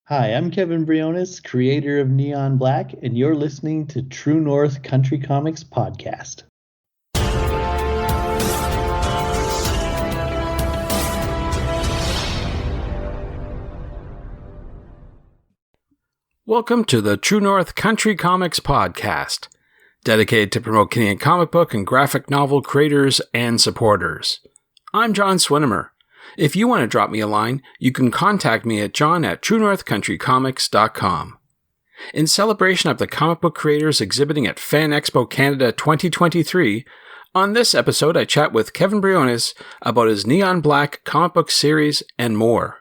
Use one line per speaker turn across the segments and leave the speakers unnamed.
Hi, I'm Kevin Briones, creator of Neon Black, and you're listening to True North Country Comics Podcast.
Welcome to the True North Country Comics Podcast, dedicated to promote Canadian comic book and graphic novel creators and supporters. I'm John Swinimer. If you want to drop me a line, you can contact me at john@truenorthcountrycomics.com. In celebration of the comic book creators exhibiting at FAN EXPO Canada 2023, on this episode I chat with Kevin Briones about his Neon Black comic book series and more.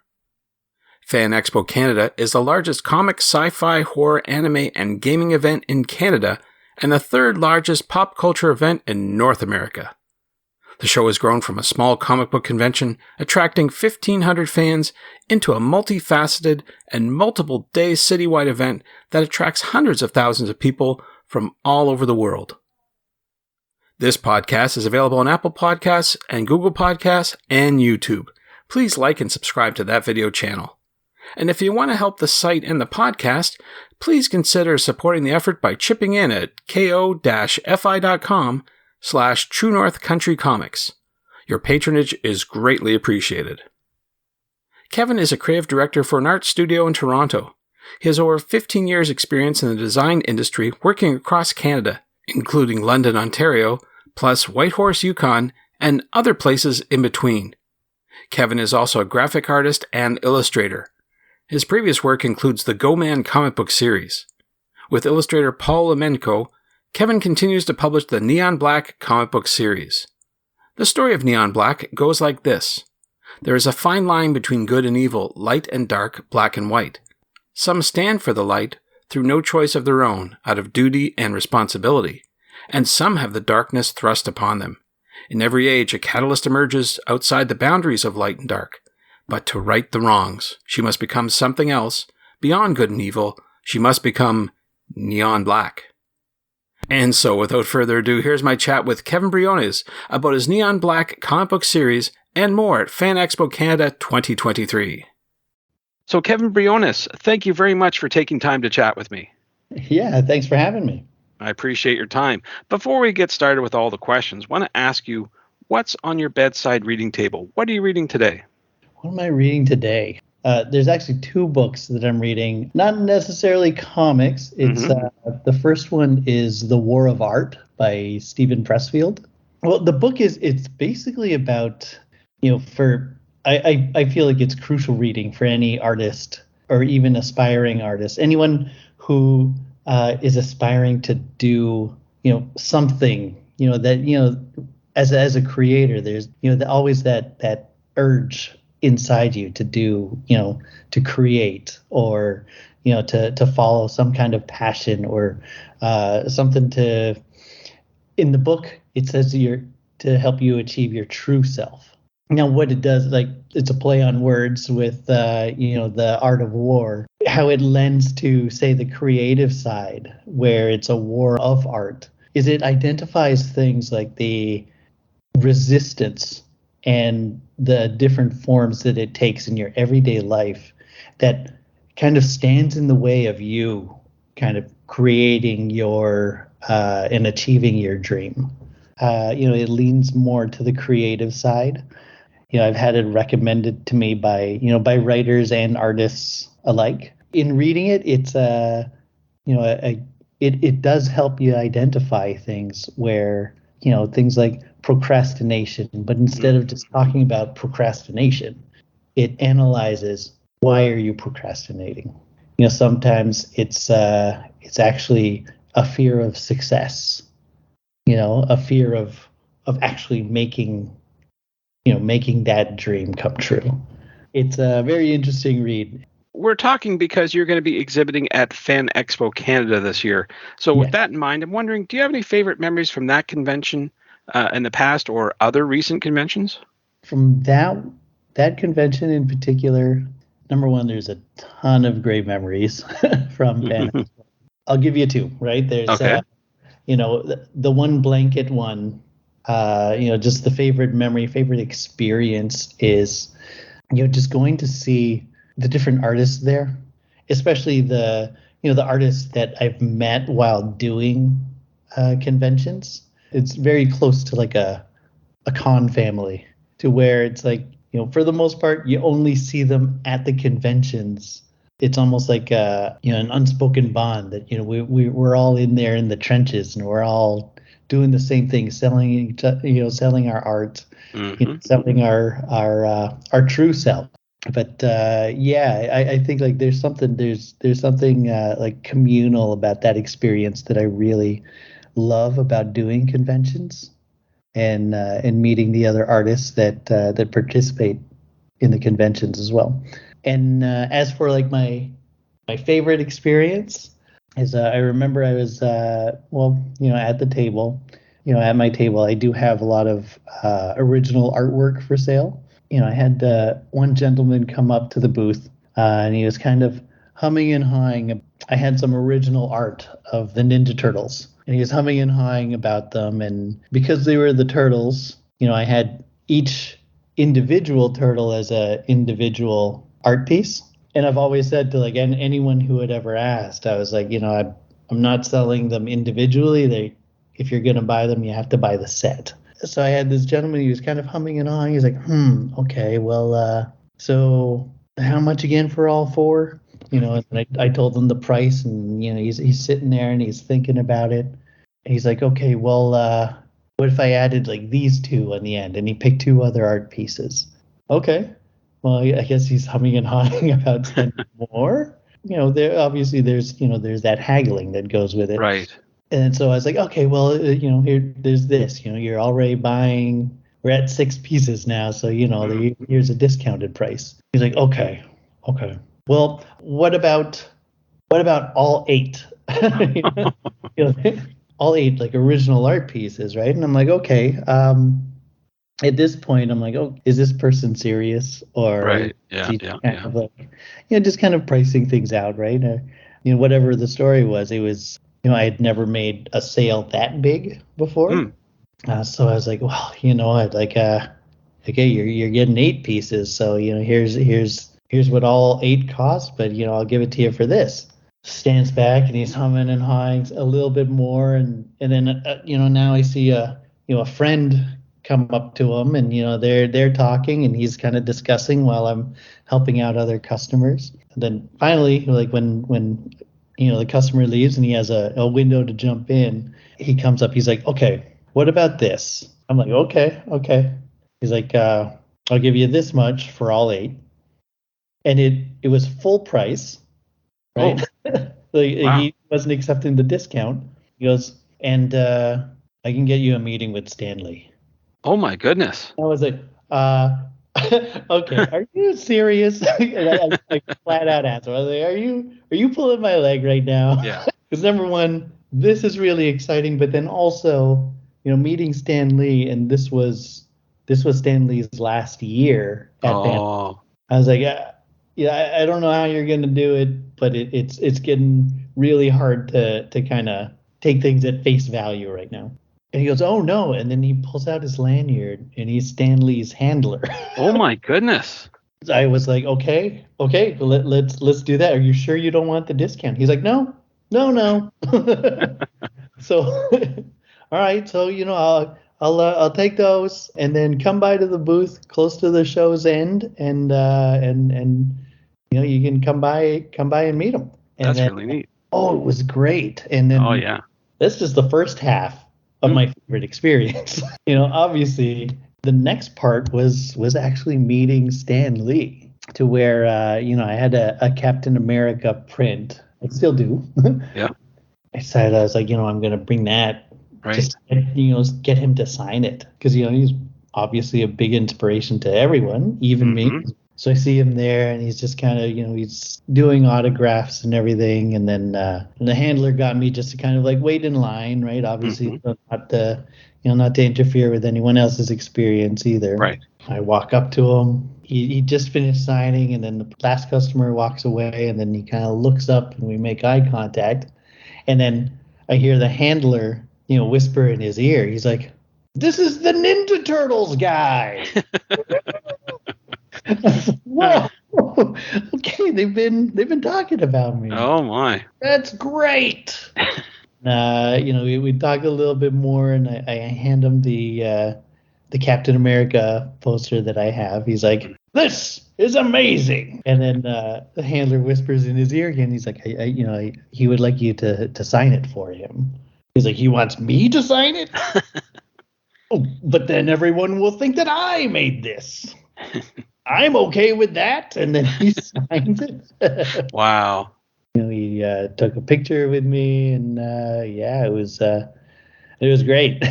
FAN EXPO Canada is the largest comic, sci-fi, horror, anime, and gaming event in Canada and the third largest pop culture event in North America. The show has grown from a small comic book convention attracting 1,500 fans into a multifaceted and multiple-day citywide event that attracts hundreds of thousands of people from all over the world. This podcast is available on Apple Podcasts and Google Podcasts and YouTube. Please like and subscribe to that video channel. And if you want to help the site and the podcast, please consider supporting the effort by chipping in at ko-fi.com/True North Country Comics. Your patronage is greatly appreciated. Kevin is a creative director for an art studio in Toronto. He has over 15 years' experience in the design industry working across Canada, including London, Ontario, plus Whitehorse, Yukon, and other places in between. Kevin is also a graphic artist and illustrator. His previous work includes the Go Man comic book series. With illustrator Paul Lemenko, Kevin continues to publish the Neon Black comic book series. The story of Neon Black goes like this. There is a fine line between good and evil, light and dark, black and white. Some stand for the light through no choice of their own, out of duty and responsibility, and some have the darkness thrust upon them. In every age, a catalyst emerges outside the boundaries of light and dark. But to right the wrongs, she must become something else. Beyond good and evil, she must become Neon Black. And so, without further ado, here's my chat with Kevin Briones about his Neon Black comic book series and more at FAN EXPO Canada 2023. So, Kevin Briones, thank you very much for taking time to chat with me.
Yeah, thanks for having me.
I appreciate your time. Before we get started with all the questions, I want to ask you, what's on your bedside reading table? What are you reading today?
What am I reading today? There's actually two books that I'm reading, not necessarily comics. It's the first one is The War of Art by Stephen Pressfield. Well, the book it's basically about, I feel like it's crucial reading for any artist or even aspiring artist, anyone who is aspiring to do, something, as a creator, there's, always that urge inside you to do, to create or, to follow some kind of passion or something in the book, it says to help you achieve your true self. Now, what it does, it's a play on words with, the art of war, how it lends to, say, the creative side, where it's a war of art, is it identifies things like the resistance and the different forms that it takes in your everyday life that kind of stands in the way of you kind of creating your and achieving your dream. It leans more to the creative side. I've had it recommended to me by writers and artists alike. In reading it, it's it does help you identify things where, things like procrastination, but instead of just talking about procrastination, it analyzes, why are you procrastinating? Sometimes it's actually a fear of success, a fear of actually making that dream come true. It's a very interesting read.
We're talking because you're going to be exhibiting at FAN EXPO Canada this year. So with that in mind, I'm wondering, do you have any favorite memories from that convention in the past or other recent conventions?
From that convention in particular, number one, there's a ton of great memories from FAN EXPO. I'll give you two, right? There's,
okay.
The one blanket one, just the favorite experience is, just going to see the different artists there especially the artists that I've met while doing conventions. It's very close to like a con family, to where it's like, for the most part, you only see them at the conventions. It's almost like an unspoken bond that we're all in there in the trenches, and we're all doing the same thing, selling selling our art, selling our true self. But I think like there's something like communal about that experience that I really love about doing conventions, and meeting the other artists that participate in the conventions as well. And as for like my favorite experience is, I remember I was at the table, at my table I do have a lot of original artwork for sale. I had one gentleman come up to the booth, and he was kind of humming and hawing. I had some original art of the Ninja Turtles, and he was humming and hawing about them. And because they were the turtles, I had each individual turtle as a individual art piece. And I've always said to like anyone who had ever asked, I was like, I'm not selling them individually. If you're gonna buy them, you have to buy the set. So I had this gentleman, he was kind of humming and hawing. He's like, okay, well, so how much again for all four? And I told him the price, and he's sitting there and he's thinking about it. And he's like, okay, well, what if I added like these two on the end? And he picked two other art pieces. Okay, well, I guess he's humming and hawing about spending more. There's that haggling that goes with it.
Right.
And so I was like, okay, well, there's this. You're already buying. We're at 6 pieces now, so here's a discounted price. He's like, okay. Well, what about all 8? All 8 like original art pieces, right? And I'm like, okay. At this point, I'm like, oh, is this person serious, or
right?
Of like, just kind of pricing things out, right? Whatever the story was, it was. I had never made a sale that big before. So I was like, well, I'd like, okay, you're getting 8 pieces. So, here's what all 8 cost, but, I'll give it to you for this. Stands back and he's humming and hawing a little bit more. And then, now I see a friend come up to him, and, they're talking, and he's kind of discussing while I'm helping out other customers. And then finally, like when the customer leaves and he has a window to jump in, he comes up, he's like, okay, what about this? I'm like, okay. He's like, I'll give you this much for all 8. And it was full price, right?
Oh.
Wow. He wasn't accepting the discount. He goes, and I can get you a meeting with Stanley.
Oh my goodness.
I was like, okay, are you serious? And I flat out answer. I was like, are you pulling my leg right now?
Yeah.
Because number one, this is really exciting, but then also, meeting Stan Lee, and this was Stan Lee's last year at FAN. I was like, I don't know how you're gonna do it, but it's getting really hard to kind of take things at face value right now. And he goes, oh no, and then he pulls out his lanyard, and he's Stan Lee's handler. Oh
my goodness.
I was like, okay, let's do that. Are you sure you don't want the discount? He's like, no. So, all right, so I'll take those, and then come by to the booth close to the show's end, and you can come by and meet him. And
that's really neat.
Oh, it was great. And then this is the first half of my favorite experience. Obviously the next part was actually meeting Stan Lee, to where I had a Captain America print. I still do.
Yeah.
I decided, I was like, I'm gonna bring that,
right,
just get him to sign it, because he's obviously a big inspiration to everyone, even me. So I see him there, and he's just kind of, he's doing autographs and everything. And then the handler got me just to kind of like wait in line, right? Obviously, not to interfere with anyone else's experience either.
Right.
I walk up to him. He just finished signing, and then the last customer walks away, and then he kind of looks up, and we make eye contact. And then I hear the handler, whisper in his ear. He's like, "This is the Ninja Turtles guy." Whoa. Oh, okay. They've been talking about me.
Oh my.
That's great. We talk a little bit more, and I hand him the Captain America poster that I have. He's like, "This is amazing." And then the handler whispers in his ear again. He's like, he would like you to sign it for him. He's like, he wants me to sign it? Oh, but then everyone will think that I made this. I'm okay with that. And then he signed it.
Wow.
He took a picture with me, and it was great.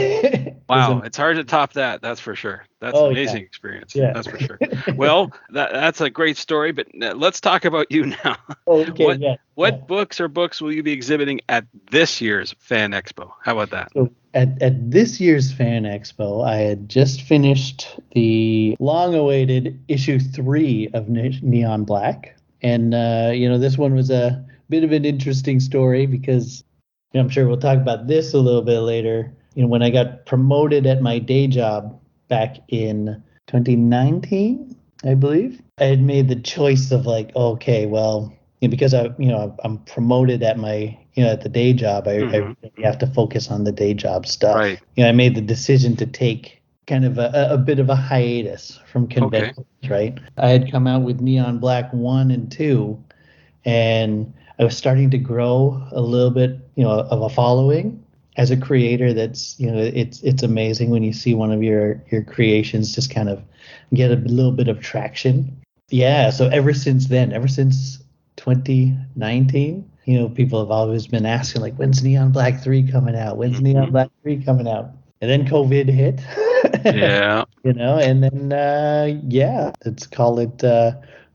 Wow, it's hard to top that. That's for sure. That's an amazing experience.
Yeah.
That's for sure. Well, that's a great story, but let's talk about you now.
Okay.
What books will you be exhibiting at this year's Fan Expo? How about that?
So at this year's Fan Expo, I had just finished the long-awaited issue 3 of Neon Black, and this one was a bit of an interesting story because I'm sure we'll talk about this a little bit later. When I got promoted at my day job back in 2019, I believe, I had made the choice of like, okay, well, because I'm promoted at my at the day job, I really have to focus on the day job stuff.
Right.
I made the decision to take kind of a bit of a hiatus from conventions. Okay. Right. I had come out with Neon Black 1 and 2, and I was starting to grow a little bit, of a following as a creator. That's, it's amazing when you see one of your creations just kind of get a little bit of traction. Yeah. So ever since 2019, people have always been asking, like, when's Neon Black 3 coming out? When's Neon Black 3 coming out? And then COVID hit.
Yeah.
And then, let's call it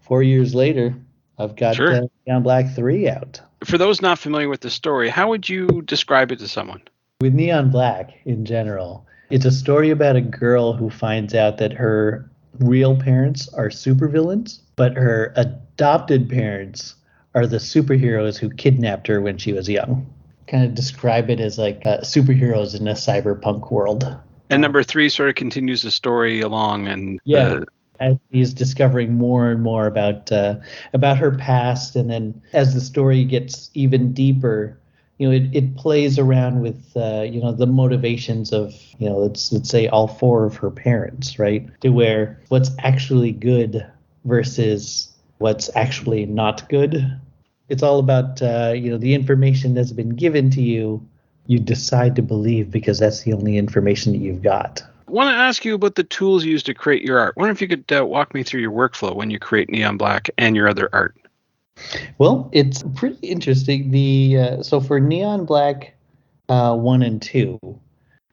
4 years later, I've got Neon Black 3 out.
For those not familiar with the story, how would you describe it to someone?
With Neon Black in general, it's a story about a girl who finds out that her real parents are supervillains, but her adopted parents are the superheroes who kidnapped her when she was young. Kind of describe it as like superheroes in a cyberpunk world.
And number 3 sort of continues the story along, and
as she's discovering more and more about her past, and then as the story gets even deeper, it plays around with the motivations of let's say all 4 of her parents, right? To where what's actually good versus what's actually not good. It's all about the information that's been given to you. You decide to believe because that's the only information that you've got.
I want to ask you about the tools used to create your art. I wonder if you could walk me through your workflow when you create Neon Black and your other art.
Well, it's pretty interesting. So for Neon Black 1 and 2,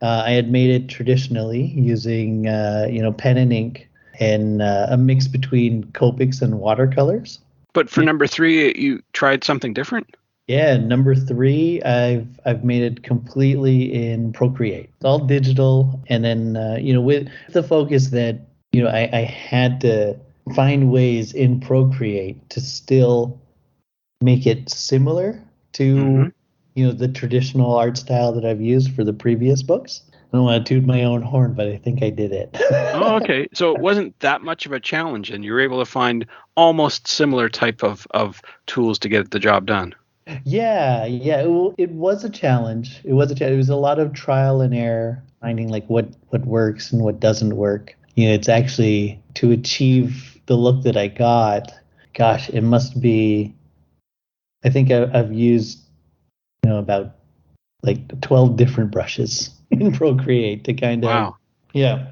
I had made it traditionally using pen and ink and a mix between Copics and watercolors.
But for number 3, you tried something different?
Yeah, number 3, I've made it completely in Procreate. It's all digital, and then with the focus that I had to find ways in Procreate to still make it similar to the traditional art style that I've used for the previous books. I don't want to toot my own horn, but I think I did it.
Oh, okay. So it wasn't that much of a challenge, and you were able to find almost similar type of tools to get the job done.
Yeah. It was a challenge. It was a lot of trial and error, finding like what works and what doesn't work. It's actually to achieve the look that I got. Gosh, it must be. I think I've used about like 12 different brushes in Procreate to kind of.
Wow.
Yeah.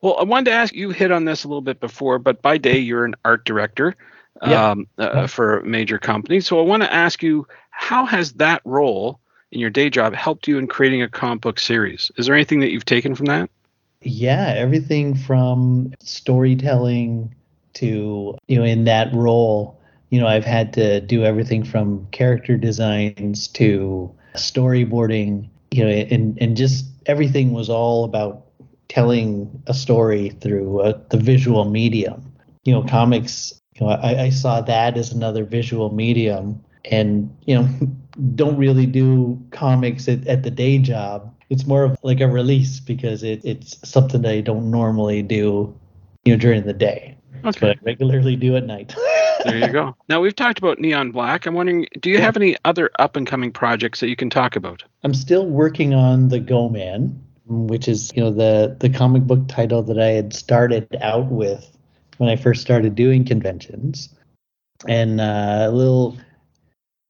Well, I wanted to ask, you hit on this a little bit before, but by day you're an art director. For a major company. So I want to ask you, how has that role in your day job helped you in creating a comic book series? Is there anything that you've taken from that?
Yeah, everything from storytelling to, in that role, I've had to do everything from character designs to storyboarding, and just everything was all about telling a story through the visual medium. Comics, I saw that as another visual medium, and don't really do comics at the day job. It's more of like a release because it's something that I don't normally do during the day. That's what I regularly do at night.
There you go. Now, we've talked about Neon Black. I'm wondering, do you have any other up-and-coming projects that you can talk about?
I'm still working on The Go Man, which is, the comic book title that I had started out with when I first started doing conventions. And a little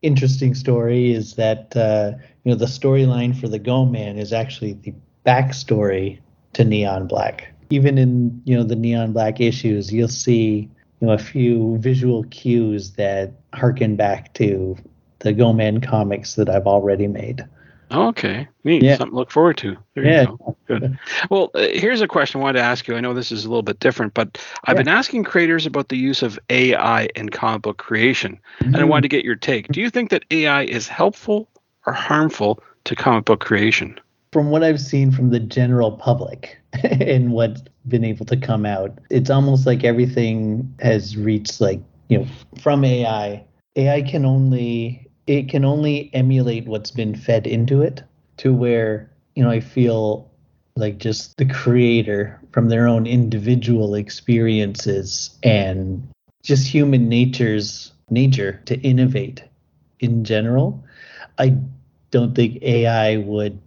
interesting story is that, the storyline for The Go Man is actually the backstory to Neon Black. Even in, the Neon Black issues, you'll see, a few visual cues that harken back to the Go Man comics that I've already made.
Okay, neat. Yeah. Something to look forward to. There you go. Good. Well, here's a question I wanted to ask you. I know this is a little bit different, but I've been asking creators about the use of AI in comic book creation, and I wanted to get your take. Do you think that AI is helpful or harmful to comic book creation?
From what I've seen from the general public and what's been able to come out, it's almost like everything has reached from AI. AI can only emulate what's been fed into it, to where, I feel like just the creator, from their own individual experiences and just human nature to innovate in general, I don't think AI would,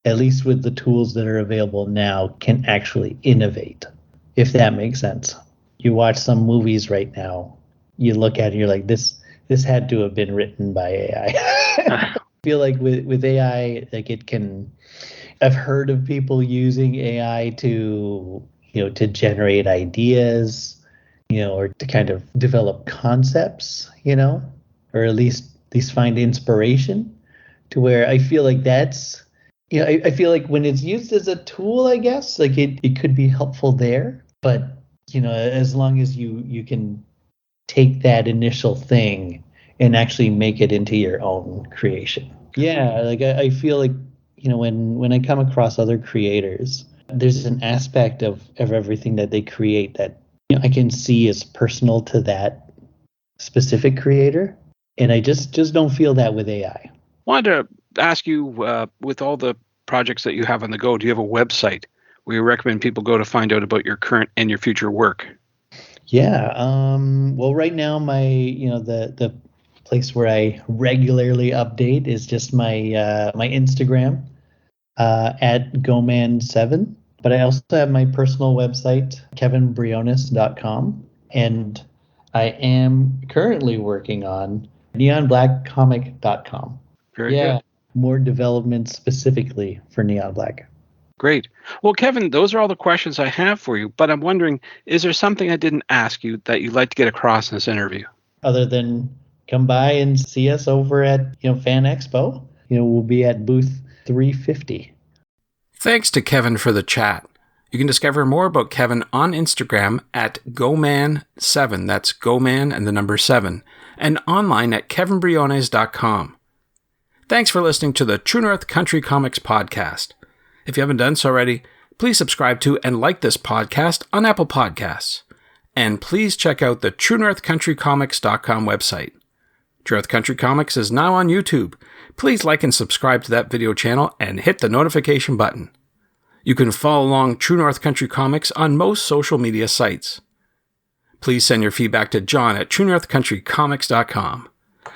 at least with the tools that are available now, can actually innovate, if that makes sense. You watch some movies right now, you look at it, you're like, this had to have been written by AI. I feel like with AI, I've heard of people using AI to generate ideas, or to kind of develop concepts, or at least find inspiration, to where I feel like that's, I feel like when it's used as a tool, I guess, like it could be helpful there. But, as long as you can take that initial thing and actually make it into your own creation. Yeah, like I feel like, when I come across other creators, there's an aspect of everything that they create that, I can see as personal to that specific creator. And I just don't feel that with AI.
Wanted to ask you, with all the projects that you have on the go, do you have a website where you recommend people go to find out about your current and your future work?
Yeah. Well, right now, my the place where I regularly update is just my my Instagram at goman7. But I also have my personal website, kevinbriones.com, and I am currently working on neonblackcomic.com.
Very good.
More development specifically for Neon Black.
Great. Well, Kevin, those are all the questions I have for you, but I'm wondering, is there something I didn't ask you that you'd like to get across in this interview?
Other than come by and see us over at FAN EXPO. We'll be at booth 350.
Thanks to Kevin for the chat. You can discover more about Kevin on Instagram at goman7, that's goman and the number 7, and online at kevinbriones.com. Thanks for listening to the True North Country Comics podcast. If you haven't done so already, please subscribe to and like this podcast on Apple Podcasts. And please check out the TrueNorthCountryComics.com website. True North Country Comics is now on YouTube. Please like and subscribe to that video channel and hit the notification button. You can follow along True North Country Comics on most social media sites. Please send your feedback to John at TrueNorthCountryComics.com.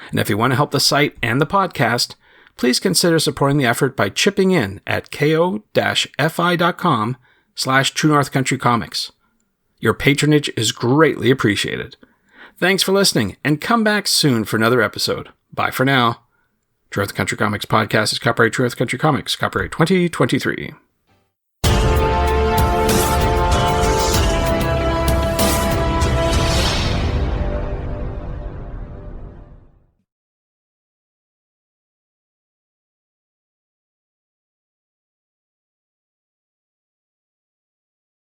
And if you want to help the site and the podcast, please consider supporting the effort by chipping in at ko-fi.com/TrueNorthCountryComics. Your patronage is greatly appreciated. Thanks for listening, and come back soon for another episode. Bye for now. True North Country Comics Podcast is copyright True North Country Comics, copyright 2023.